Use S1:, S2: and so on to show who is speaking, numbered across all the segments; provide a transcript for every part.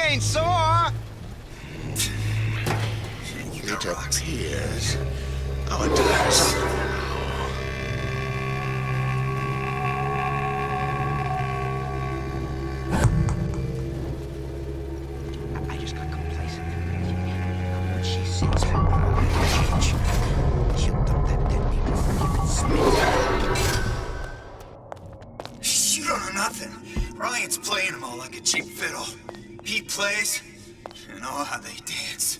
S1: chainsaw!
S2: It appears our task.
S1: I just got complacent. When she sees her change, she'll dump that dead people for you spit.
S3: You don't know nothing. Ryan's playing them all like a cheap fiddle. He plays, and oh, how they dance.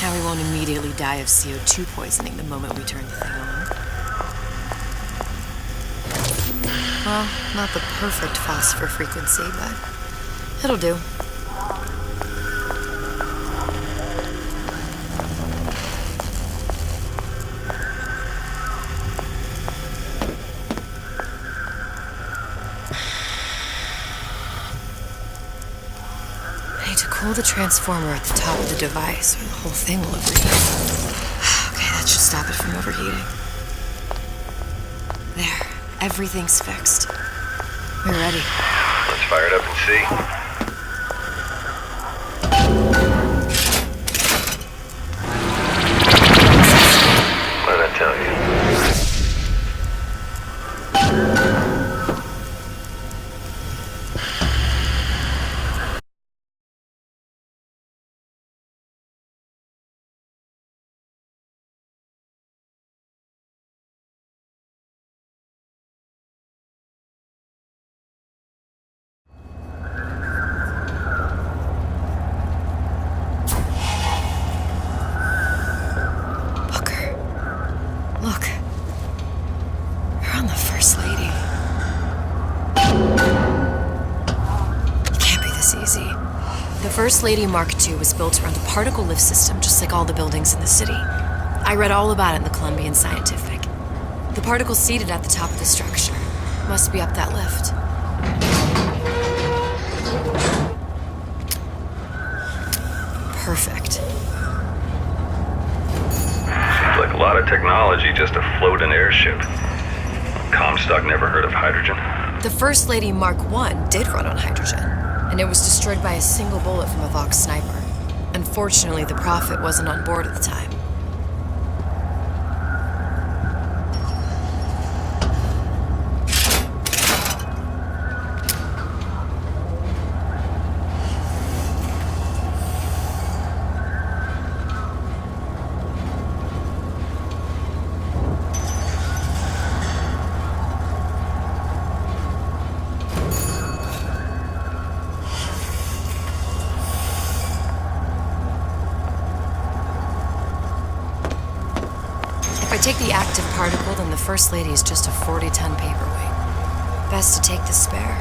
S4: Now we won't immediately die of CO2 poisoning the moment we turn the thing on. Well, not the perfect phosphor frequency, but it'll do. Cool the transformer at the top of the device, or the whole thing will overheat. Okay, that should stop it from overheating. There, everything's fixed. We're ready.
S5: Let's fire it up and see. What did I tell you?
S4: Look. You're on the First Lady. It can't be this easy. The First Lady Mark II was built around a particle lift system just like all the buildings in the city. I read all about it in the Columbian Scientific. The particle's seated at the top of the structure. Must be up that lift. Perfect.
S5: Like a lot of technology just to float an airship. Comstock never heard of hydrogen.
S4: The First Lady Mark I did run on hydrogen, and it was destroyed by a single bullet from a Vox sniper. Unfortunately, the Prophet wasn't on board at the time. If I take the active particle, then the First Lady is just a 40-ton paperweight. Best to take the spare.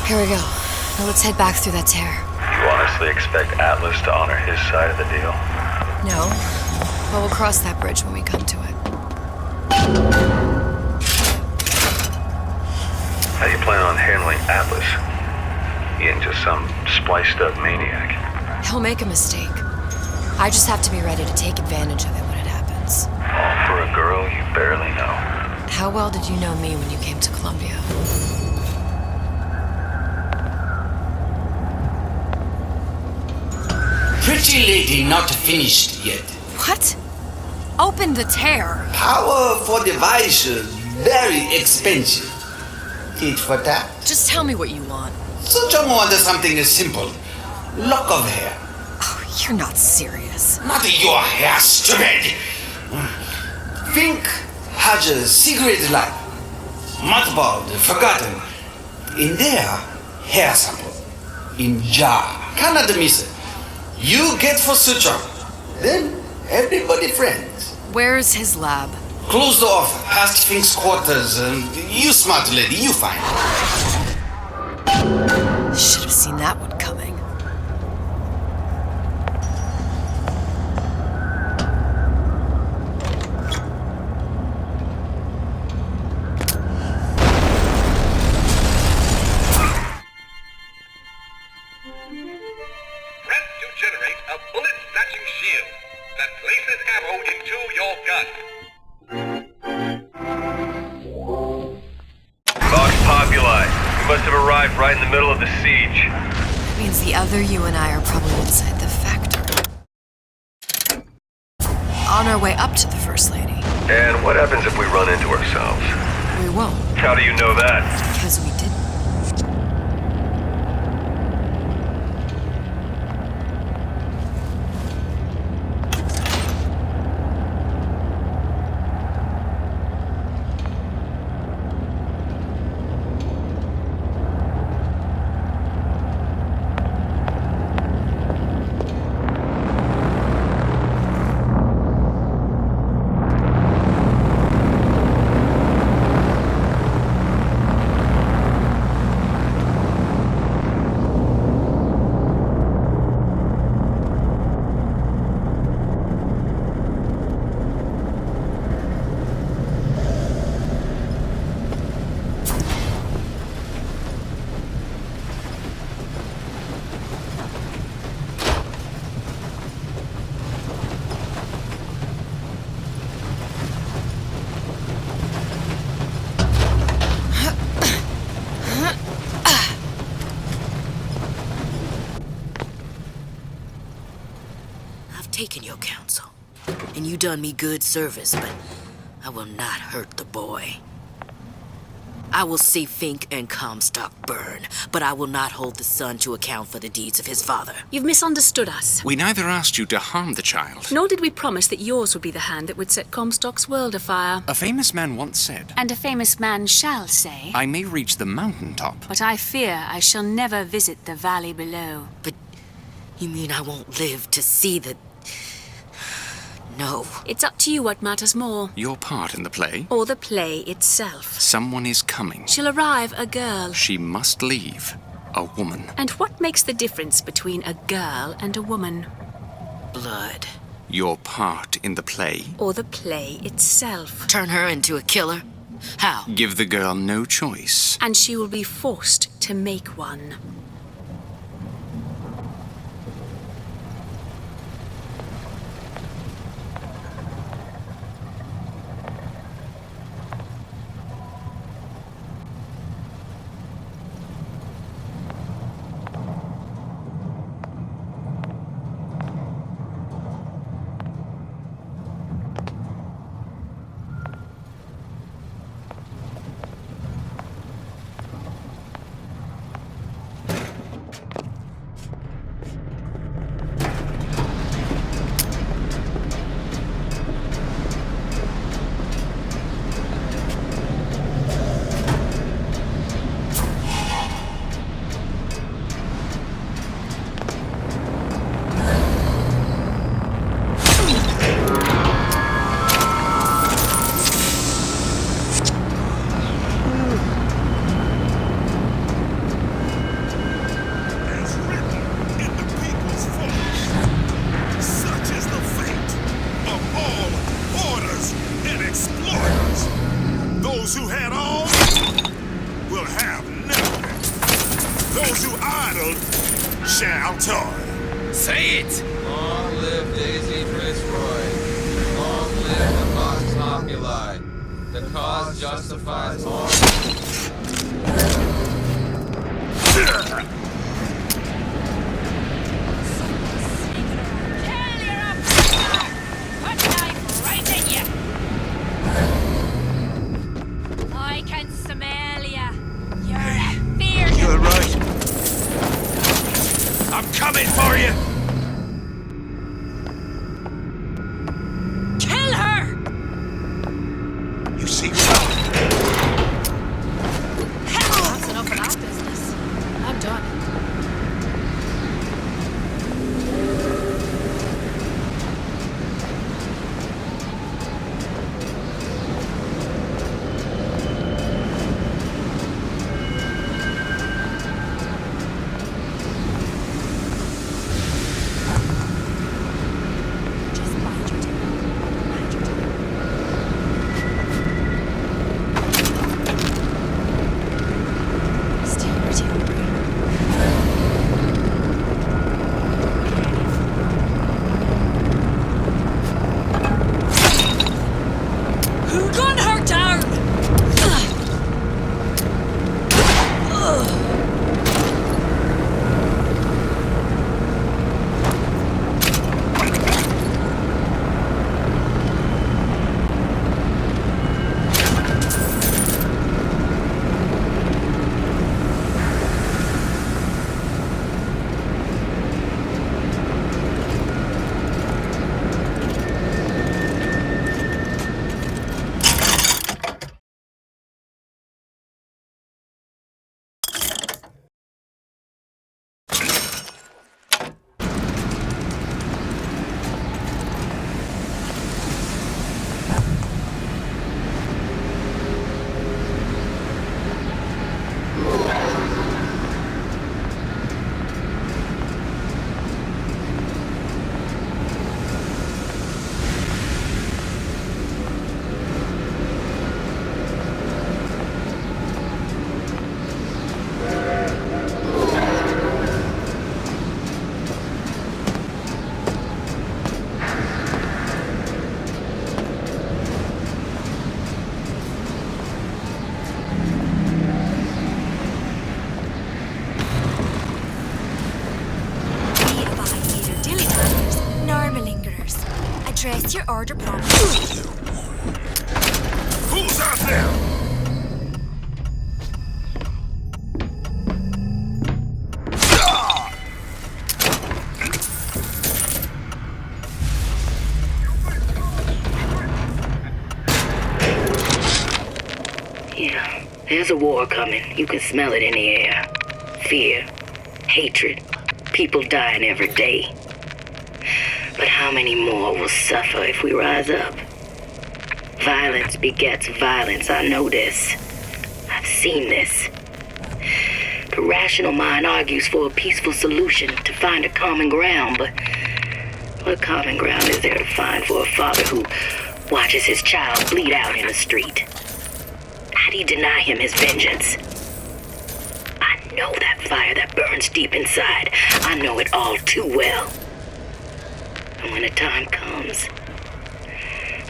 S4: Here we go. Now let's head back through that tear.
S5: You honestly expect Atlas to honor his side of the deal?
S4: No, but we'll cross that bridge when we come to it.
S5: How do you plan on handling Atlas? He ain't just some spliced-up maniac.
S4: He'll make a mistake. I just have to be ready to take advantage of it when it happens.
S5: All for a girl you barely know.
S4: How well did you know me when you came to Columbia?
S6: Pretty lady not finished yet.
S4: What? Open the tear.
S6: Powerful device, very expensive. Tit for tat.
S4: Just tell me what you want.
S6: Such a wonder something is simple. Lock of hair.
S4: Oh, you're not serious.
S6: Not your hair, stupid. Think has a secret life. Mothballed, forgotten. In there, hair sample. In jar. Cannot miss it. You get for suture. Then everybody friends.
S4: Where's his lab?
S6: Closed off, past Fink's quarters. You smart lady, you find it.
S4: Should have seen that one coming.
S7: Press to generate a bullet-snatching shield that places ammo into your gun.
S5: Vox Populi. We must have arrived right in the middle of the siege.
S4: That means the other you and I are probably inside the factory. On our way up to the First Lady.
S5: And what happens if we run into ourselves?
S4: We won't,
S5: How do you know that?
S4: because we didn't.
S8: Taken your counsel, and you done me good service, but I will not hurt the boy. I will see Fink and Comstock burn, but I will not hold the son to account for the deeds of his father.
S9: You've misunderstood us.
S1: We neither asked you to harm the child.
S9: Nor did we promise that yours would be the hand that would set Comstock's world afire.
S1: A famous man once said,
S9: And a famous man shall say,
S1: I may reach the mountaintop.
S9: but I fear I shall never visit the valley below.
S8: But you mean I won't live to see the... No.
S9: It's up to you what matters more.
S1: Your part in the play?
S9: Or the play itself.
S1: Someone is coming.
S9: She'll arrive a girl.
S1: She must leave. A woman.
S9: And what makes the difference between a girl and a woman?
S8: Blood.
S1: Your part in the play?
S9: Or the play itself.
S8: Turn her into a killer? How?
S1: Give the girl no choice.
S9: And she will be forced to make one.
S2: Those who had all will have nothing. Those who idled shall toil.
S10: Say it! Long live Daisy Fitzroy. Long live the Vox Populi. The cause justifies all.
S2: You're right. I'm coming for you.
S8: Kill her!
S2: You see what?
S4: What's your order, problem?
S2: Who's out there?
S8: Yeah, there's a war coming. You can smell it in the air. Fear, hatred, people dying every day. But how many more will suffer if we rise up? Violence begets violence, I know this. I've seen this. The rational mind argues for a peaceful solution to find a common ground, but what common ground is there to find for a father who watches his child bleed out in the street? How'd he deny him his vengeance? I know that fire that burns deep inside. I know it all too well. And when the time comes,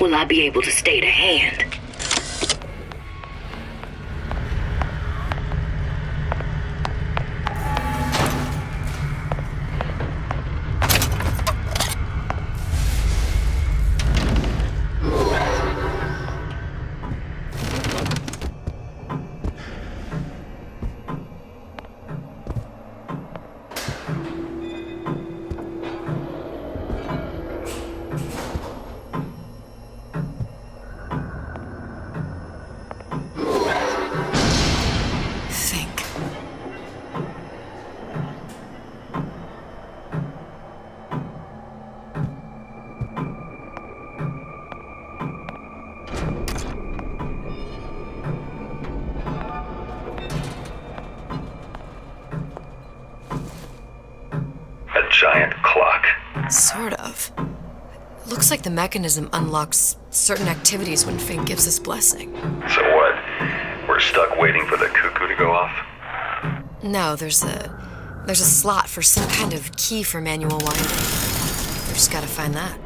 S8: will I be able to stay the hand?
S5: Giant clock.
S4: Sort of. Looks like the mechanism unlocks certain activities when Fink gives his blessing.
S5: So what? We're stuck waiting for the cuckoo to go off?
S4: No, there's a slot for some kind of key for manual winding. We just gotta find that.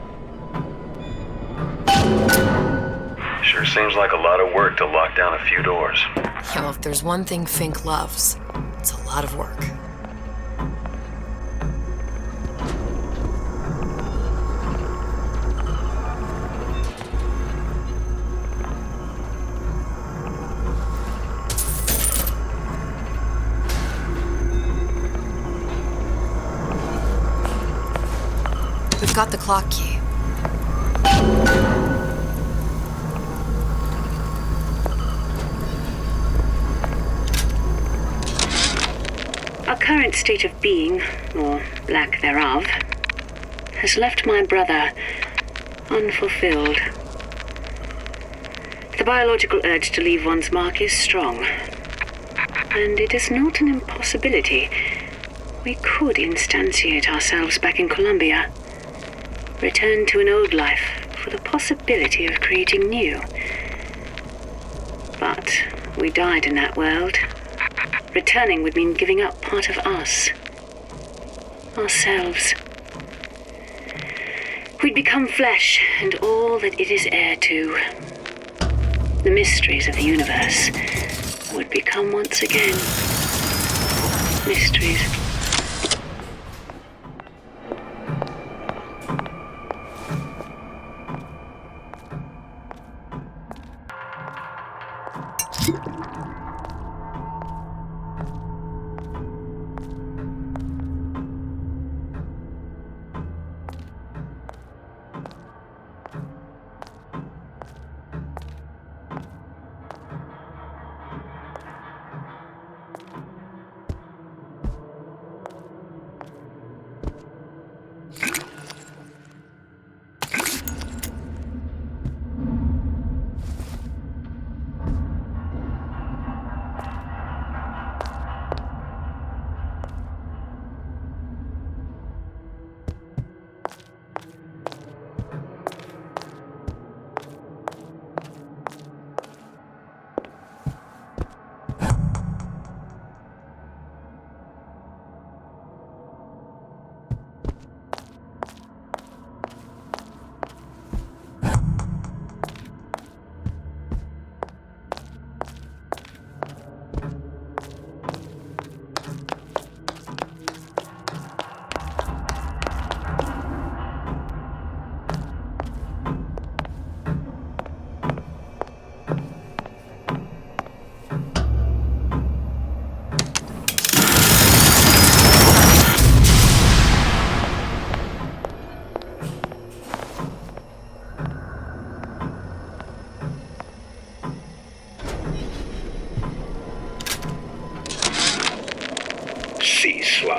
S5: Sure seems like a lot of work to lock down a few doors.
S4: Yeah, well, if there's one thing Fink loves, it's a lot of work. We've got the clock key.
S9: Our current state of being, or lack thereof, has left my brother unfulfilled. The biological urge to leave one's mark is strong, and it is not an impossibility. We could instantiate ourselves back in Columbia, return to an old life for the possibility of creating new. But we died in that world. Returning would mean giving up part of us. Ourselves. We'd become flesh and all that it is heir to. The mysteries of the universe would become once again mysteries.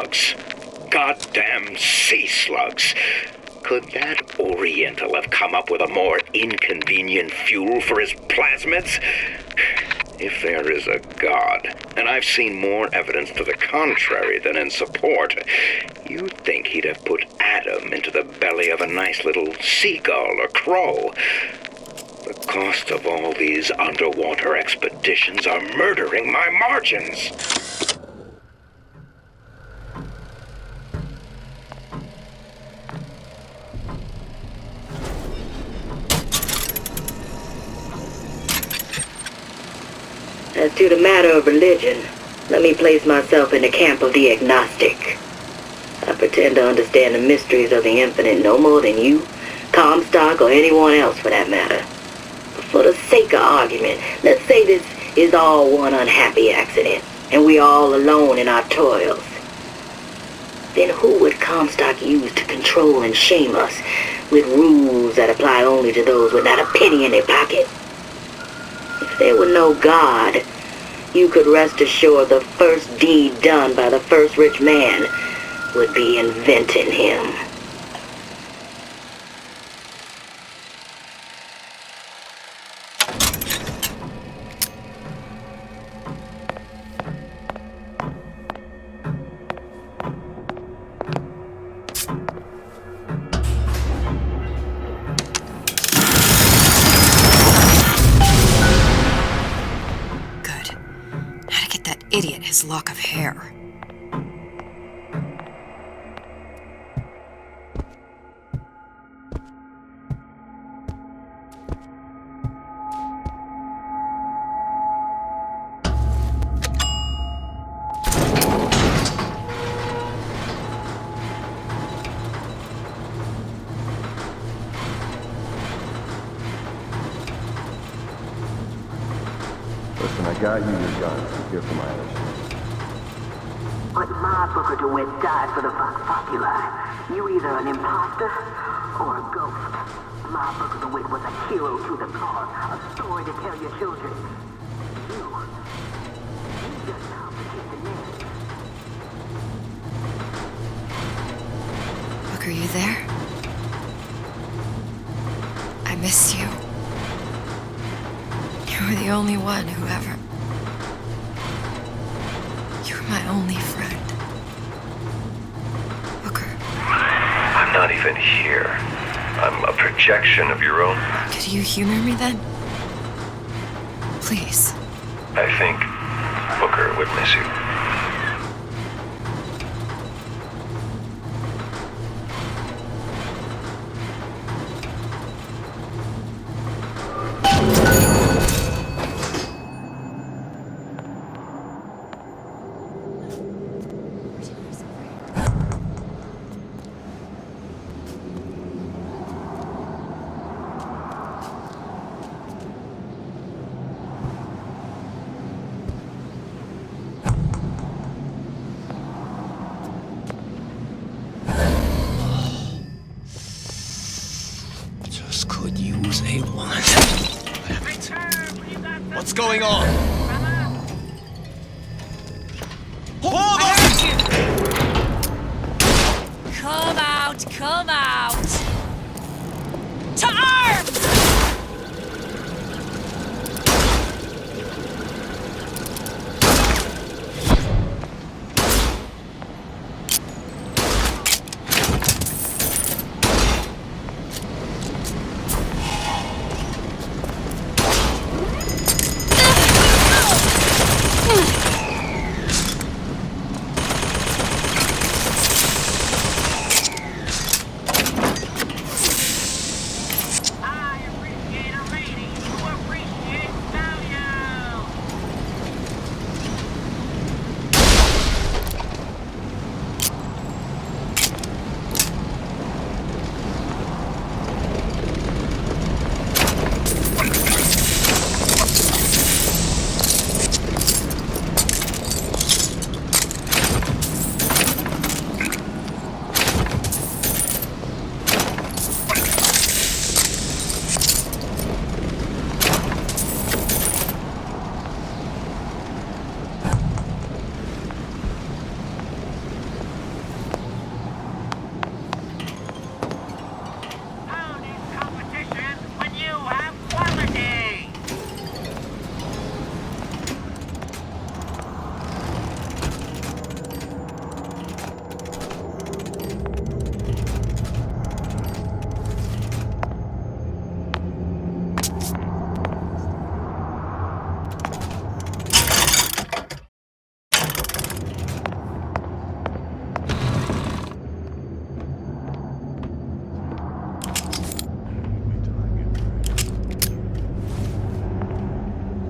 S1: slugs. Goddamn sea slugs. Could that Oriental have come up with a more inconvenient fuel for his plasmids? If there is a God, and I've seen more evidence to the contrary than in support, you'd think he'd have put Adam into the belly of a nice little seagull or crow. The cost of all these underwater expeditions are murdering my margins.
S8: As to the matter of religion, let me place myself in the camp of the agnostic. I pretend to understand the mysteries of the infinite no more than you, Comstock, or anyone else for that matter. But for the sake of argument, let's say this is all one unhappy accident, and we're all alone in our toils. Then who would Comstock use to control and shame us with rules that apply only to those with not a penny in their pocket? If there were no God, you could rest assured the first deed done by the first rich man would be inventing him.
S4: Idiot his lock of hair.
S11: Listen, I got you your guns. I'm here for my others.
S12: But my Booker DeWitt died for the Vox Populi. You either an imposter or a ghost. My Booker DeWitt was a hero to the cause, a story to tell your children. You just complicate the narrative.
S4: Booker, you there? I miss you. You were the only one who ever... You were my only friend. Booker.
S5: I'm not even here. I'm a projection of your own.
S4: Could you humor me then? Please.
S5: I think Booker would miss you.
S1: Could use a one.
S6: What's going on?
S13: Hold on! Come out! Come out! To arms!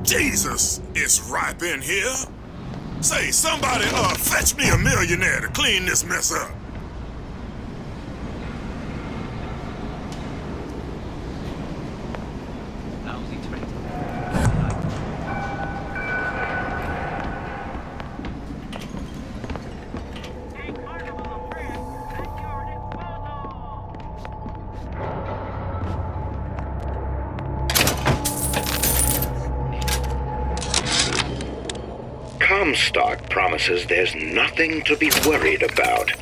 S2: Jesus, it's ripe in here. Say, somebody, fetch me a millionaire to clean this mess up.
S1: Comstock promises there's nothing to be worried about,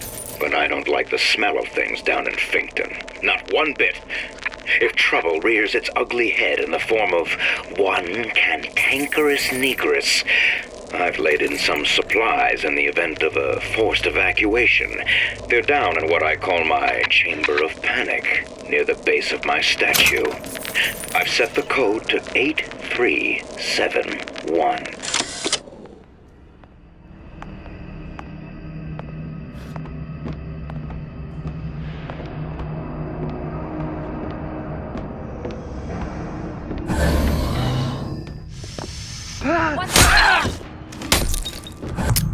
S1: but I don't like the smell of things down in Finkton. Not one bit. If trouble rears its ugly head in the form of one cantankerous negress, I've laid in some supplies in the event of a forced evacuation. They're down in what I call my chamber of panic, near the base of my statue. I've set the code to 8371.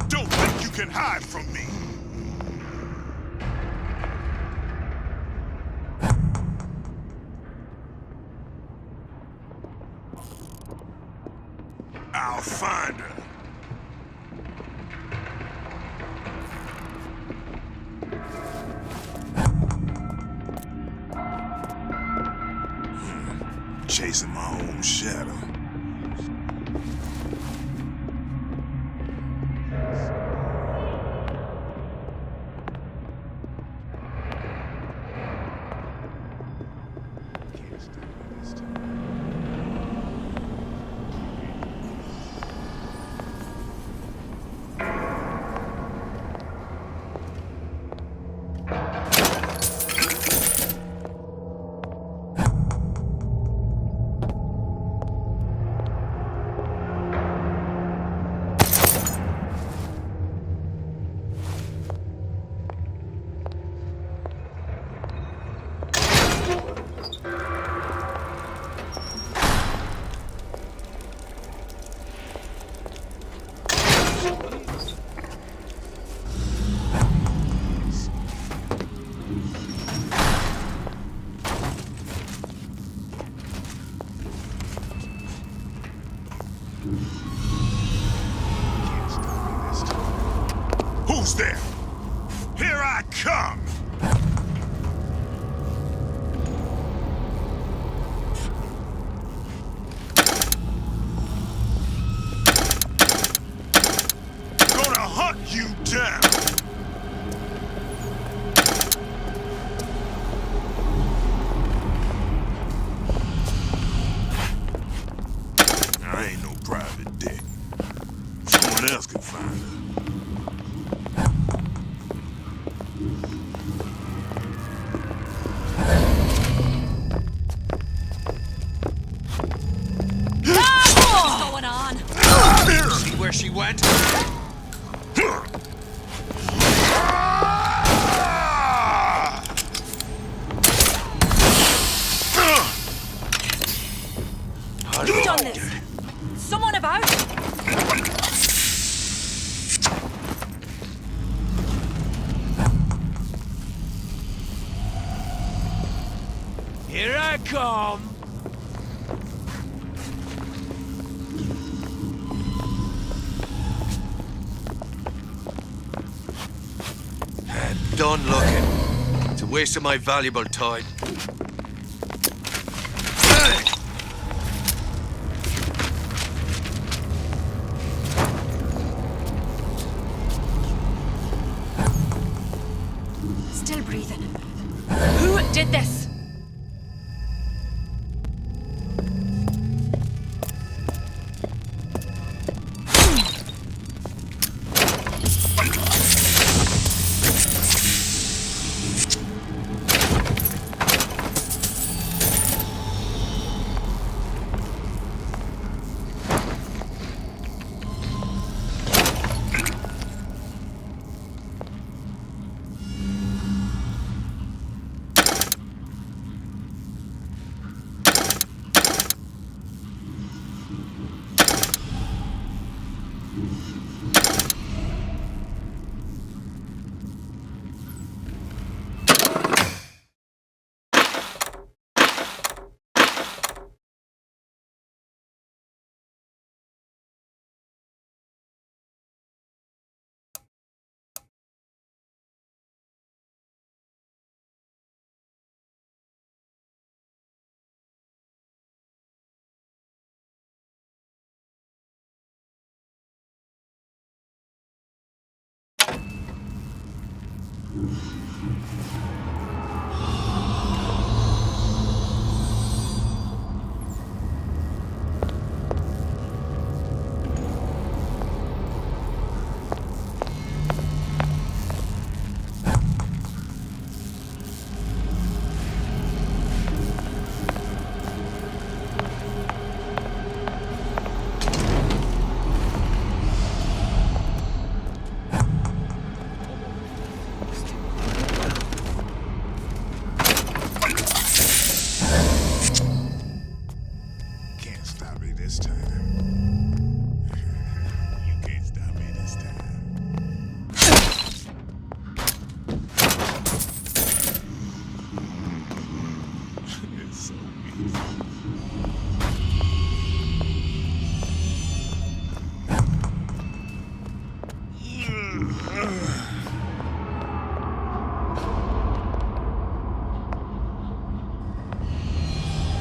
S2: Don't think you can hide from me. I'll find her. Chasing my own shadow. Who's there? Here I come! Gonna hunt you down! I ain't no private dick. Someone else can find her.
S10: See where she went?
S13: Who's done this? Someone about?
S10: Here I come. Done looking. It's a waste of my valuable time.
S13: Still breathing. Who did this?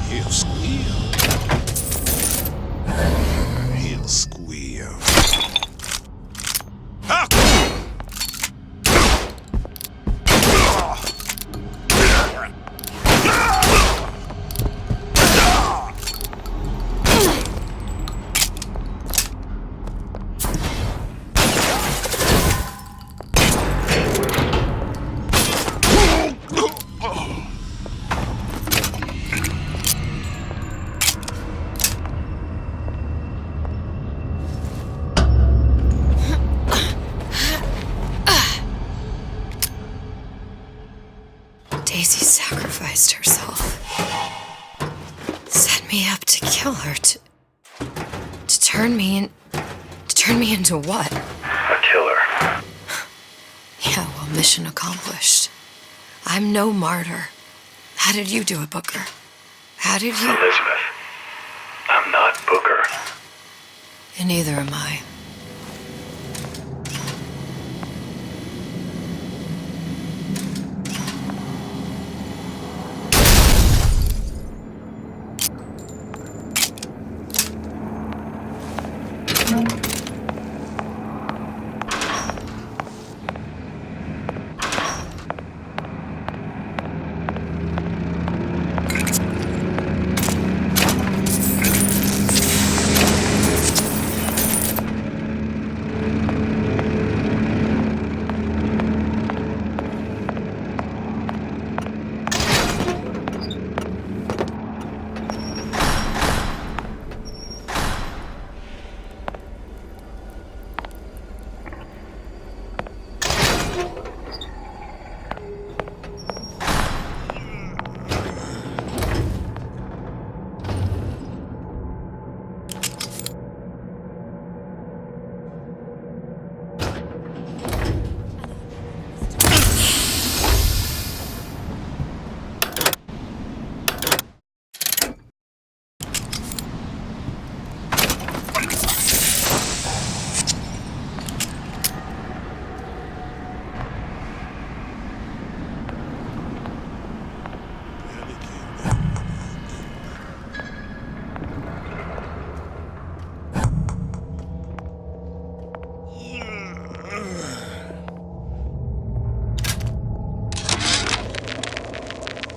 S2: He'll squeal. He'll squeal.
S4: Daisy sacrificed herself. Set me up to kill her, to turn me into what?
S5: A killer.
S4: Yeah, well, mission accomplished. I'm no martyr. How did you do it, Booker? How did you...
S5: Elizabeth, I'm not Booker.
S4: And neither am I.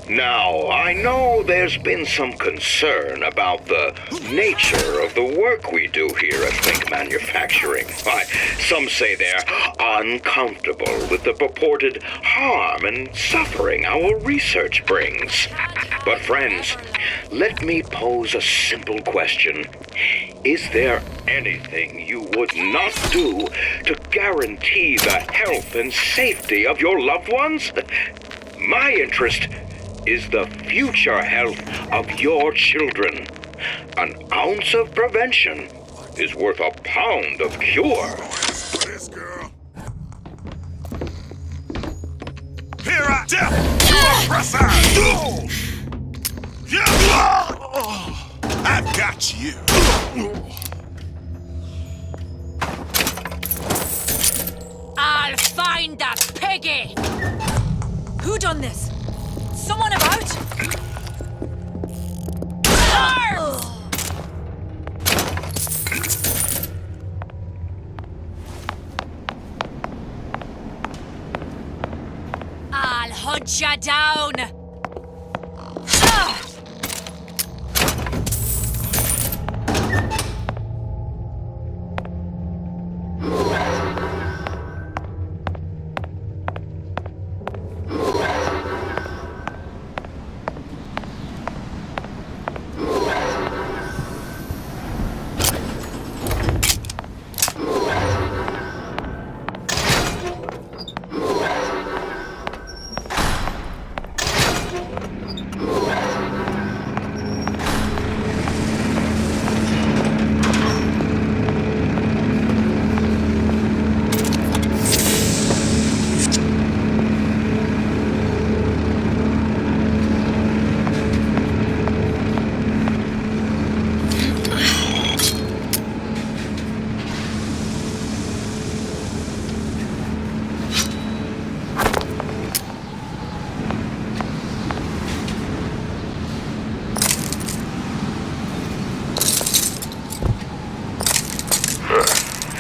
S1: Now, I know there's been some concern about the nature of the work we do here at Think Manufacturing. Why, some say they're uncomfortable with the purported harm and suffering our research brings. But friends, let me pose a simple question. Is there anything you would not do to guarantee the health and safety of your loved ones? My interest is the future health of your children. An ounce of prevention is worth a pound of cure.
S2: This girl. Here I death to oppressor. I've got you.
S13: I'll find that piggy! Who done this? Someone about? Arms! I'll hunt ya down!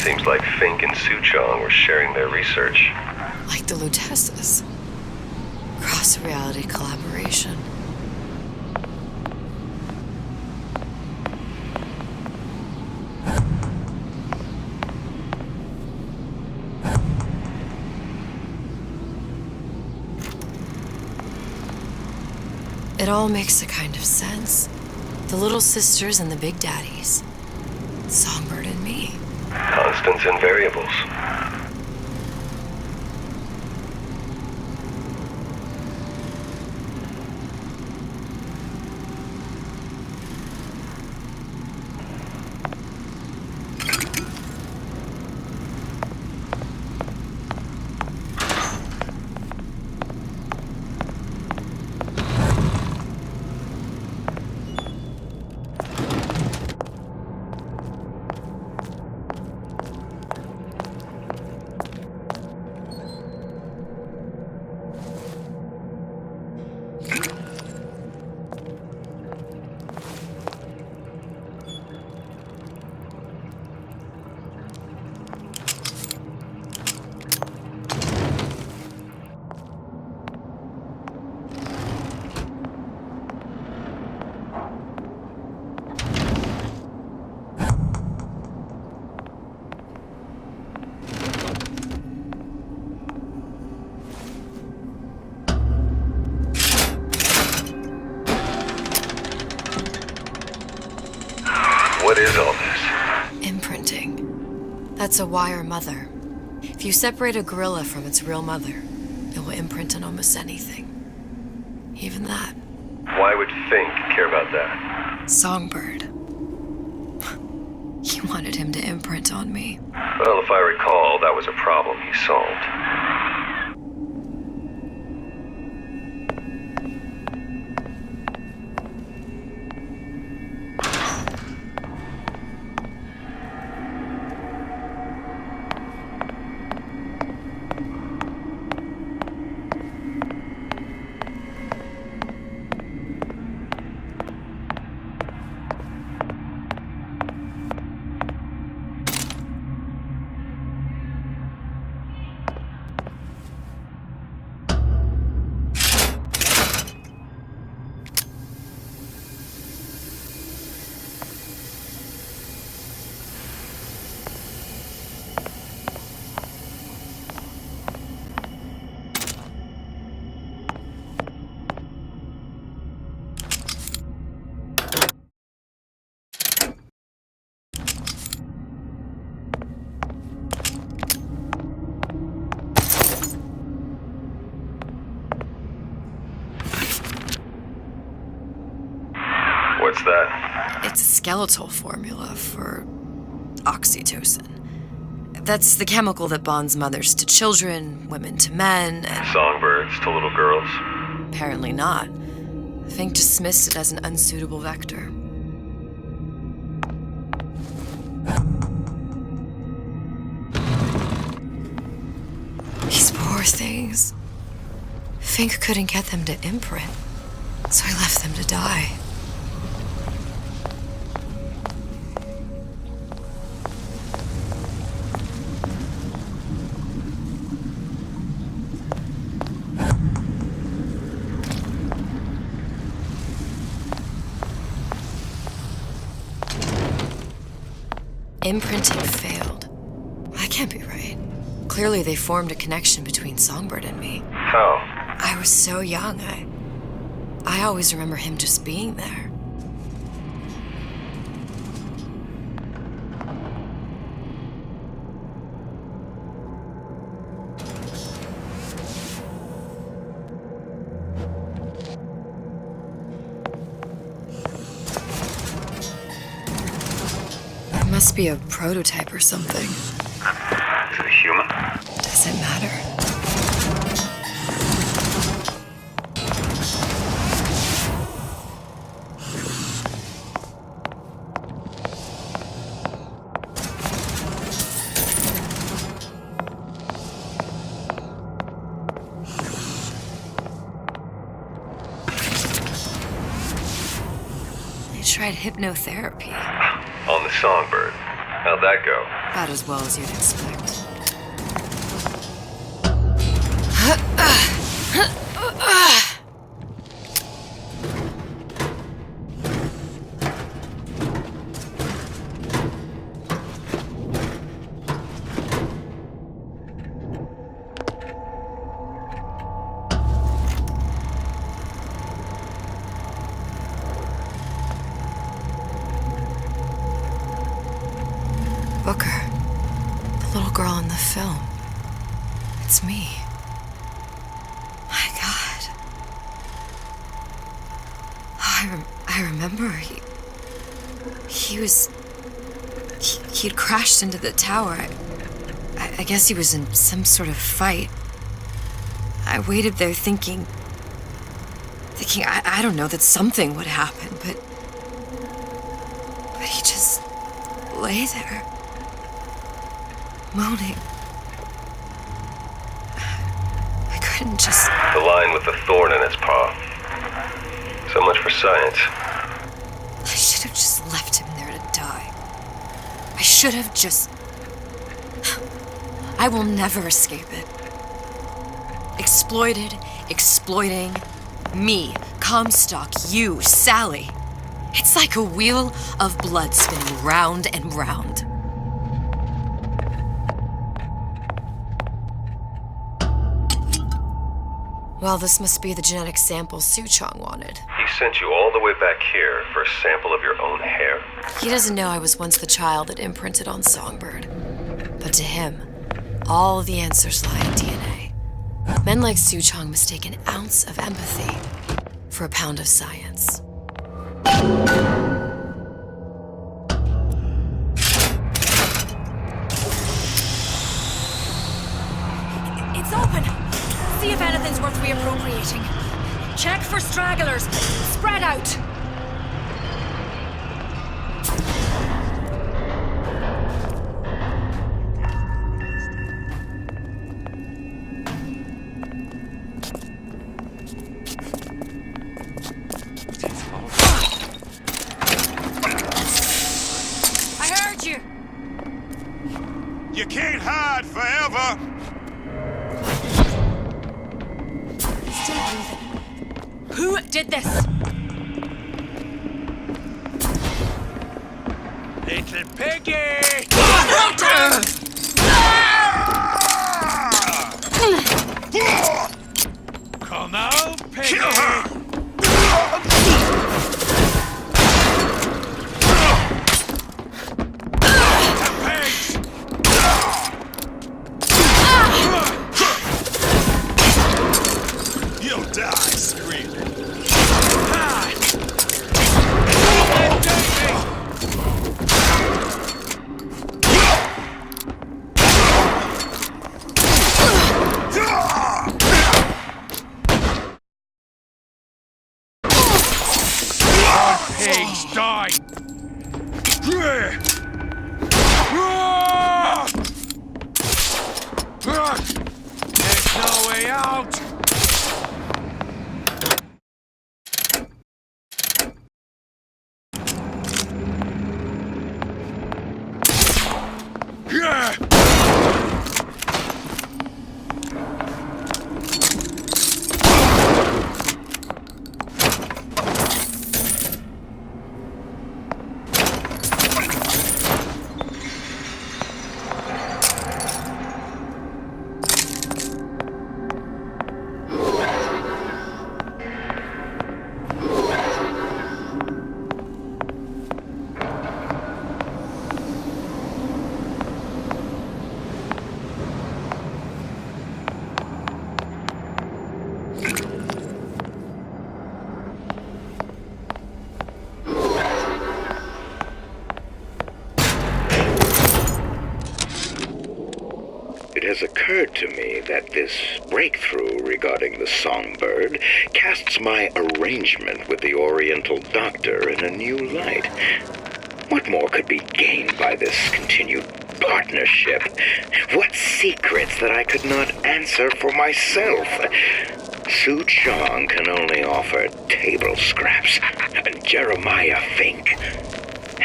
S5: Seems like Fink and Suchong were sharing their research.
S4: Like the Lutesses. Cross-reality collaboration. It all makes a kind of sense. The little sisters and the big daddies. Songbird and me.
S5: Constants and variables. What is all this?
S4: Imprinting. That's a wire mother. If you separate a gorilla from its real mother, it will imprint on almost anything. Even that.
S5: Why would Fink care about that?
S4: Songbird. He wanted him to imprint on me.
S5: Well, if I recall, that was a problem he solved. What's that?
S4: It's a skeletal formula for oxytocin. That's the chemical that bonds mothers to children, women to men, and...
S5: Songbirds to little girls?
S4: Apparently not. Fink dismissed it as an unsuitable vector. These poor things. Fink couldn't get them to imprint, so I left them to die. Imprinting failed. That can't be right. Clearly they formed a connection between Songbird and me.
S5: How?
S4: I was so young, I always remember him just being there. Must be a prototype or something.
S5: Is it a human?
S4: Does it matter? They tried hypnotherapy.
S5: On the Songbird. How'd that go?
S4: About as well as you'd expect. Booker, the little girl in the film. It's me. My God. I remember he'd crashed into the tower. I guess he was in some sort of fight. I waited there thinking I don't know, that something would happen, but he just lay there. Moaning. I couldn't just...
S5: The lion with the thorn in its paw. So much for science.
S4: I should have just left him there to die. I should have just... I will never escape it. Exploited, exploiting, me, Comstock, you, Sally. It's like a wheel of blood spinning round and round. Well, this must be the genetic sample Suchong wanted.
S5: He sent you all the way back here for a sample of your own hair?
S4: He doesn't know I was once the child that imprinted on Songbird. But to him, all of the answers lie in DNA. Men like Suchong mistake an ounce of empathy for a pound of science.
S13: It's open. See if anything's worth reappropriating. Check for stragglers. Spread out. I heard you.
S2: You can't hide forever.
S13: Still breathing. Who did this?
S2: Little piggy! Come out, piggy! Kill her! You'll die screaming. Pigs die! There's no way out!
S1: It has occurred to me that this breakthrough regarding the songbird casts my arrangement with the Oriental Doctor in a new light. What more could be gained by this continued partnership? What secrets that I could not answer for myself? Suchong can only offer table scraps, and Jeremiah Fink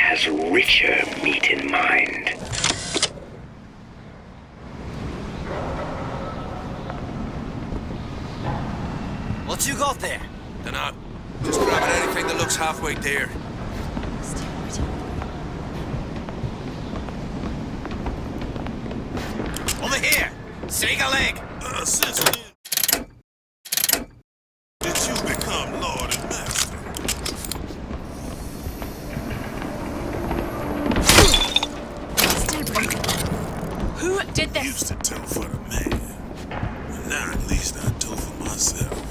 S1: has richer meat in mind.
S3: What you got there?
S14: Dunno. Just grabbing anything that looks halfway there.
S3: Over here! Shake a leg!
S2: Since when did you become Lord and Master?
S13: Who did this?
S2: Used to tell for the man. And now at least I told for myself.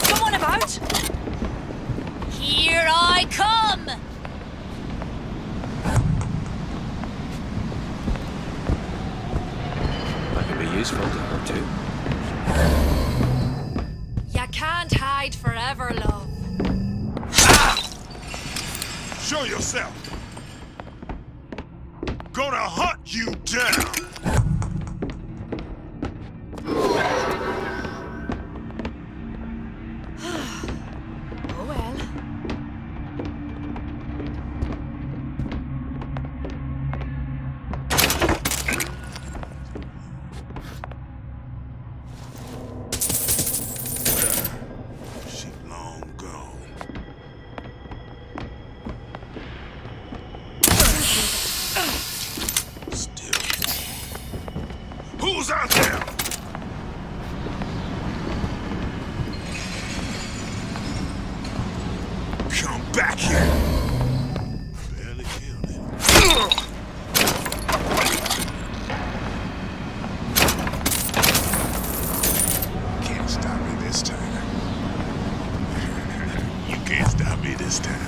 S13: Come on about! Here I come!
S11: That could be useful to her too.
S13: You can't hide forever, love.
S2: Show yourself. Gonna hunt you down.
S13: Oh well.
S2: She long gone. Still. Who's out there? Come back here. Barely killed him. Can't stop me this time. You can't stop me this time.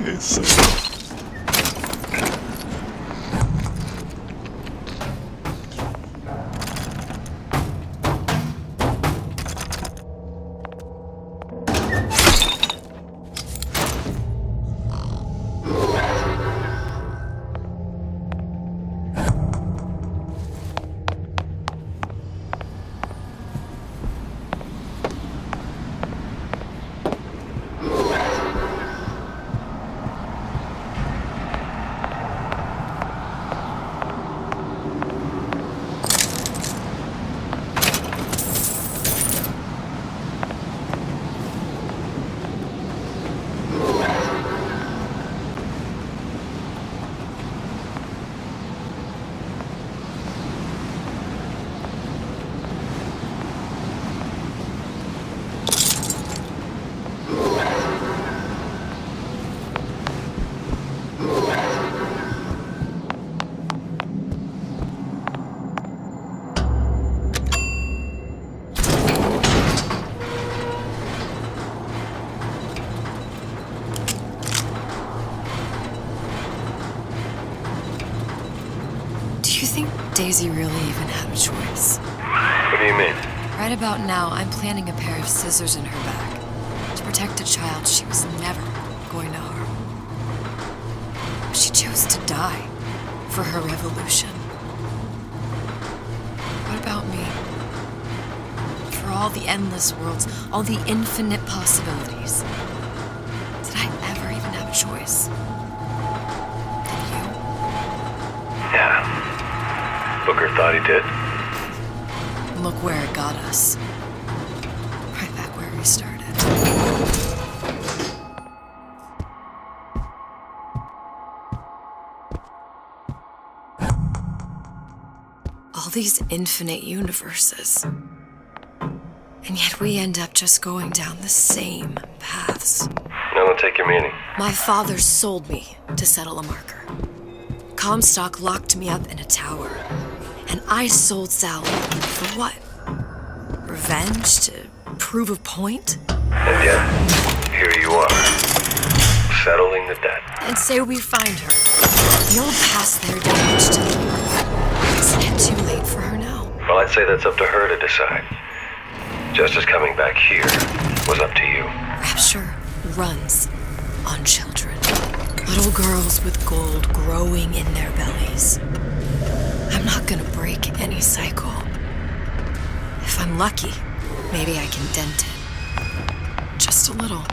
S2: It's so...
S4: Daisy really even had a choice.
S5: What do you mean?
S4: Right about now, I'm planting a pair of scissors in her back to protect a child she was never going to harm. But she chose to die for her revolution. What about me? For all the endless worlds, all the infinite possibilities. Did I ever even have a choice? Did you?
S5: Yeah. Booker thought he did.
S4: Look where it got us. Right back where we started. All these infinite universes. And yet we end up just going down the same paths.
S5: No, don't take your meaning.
S4: My father sold me to settle a marker. Comstock locked me up in a tower. And I sold Sal for what? Revenge? To prove a point?
S5: And yet, here you are, settling the debt.
S4: And say we find her. The old past there damaged. Isn't it too late for her now?
S5: Well, I'd say that's up to her to decide. Justice coming back here was up to you.
S4: Rapture runs on children. Little girls with gold growing in their bellies. I'm not gonna break any cycle. If I'm lucky, maybe I can dent it. Just a little.